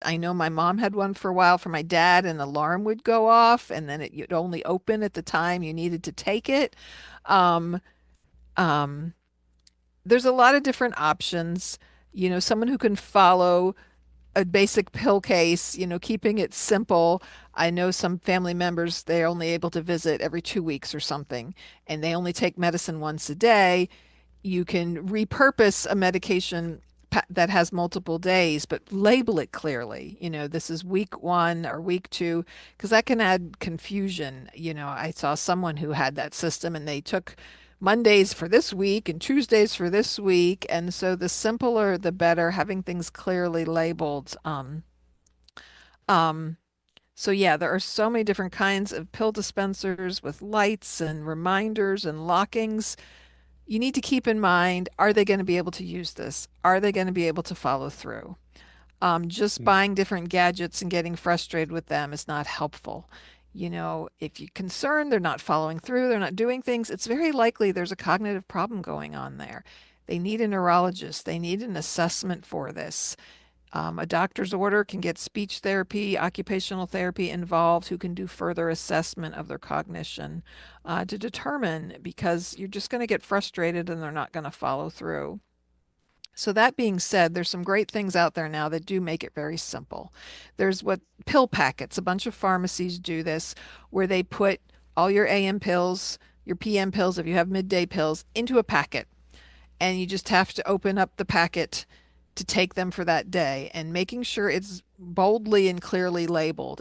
I know my mom had one for a while for my dad, an alarm would go off and then you'd only open at the time you needed to take it. Um, um, there's a lot of different options. Someone who can follow a basic pill case, keeping it simple. I know some family members, they're only able to visit every 2 weeks or something, and they only take medicine once a day. You can repurpose a medication that has multiple days, but label it clearly. This is week one or week two, because that can add confusion. I saw someone who had that system and they took Mondays for this week and Tuesdays for this week. And so the simpler, the better, having things clearly labeled. Um, so yeah, there are so many different kinds of pill dispensers with lights and reminders and lockings. You need to keep in mind, are they going to be able to use this? Are they going to be able to follow through? Just Mm. buying different gadgets and getting frustrated with them is not helpful. If you're concerned they're not following through, they're not doing things, it's very likely there's a cognitive problem going on there. They need a neurologist. They need an assessment for this. A doctor's order can get speech therapy, occupational therapy involved, who can do further assessment of their cognition to determine, because you're just going to get frustrated and they're not going to follow through. So that being said, there's some great things out there now that do make it very simple. There's what pill packets, a bunch of pharmacies do this, where they put all your AM pills, your PM pills, if you have midday pills, into a packet. And you just have to open up the packet to take them for that day, and making sure it's boldly and clearly labeled.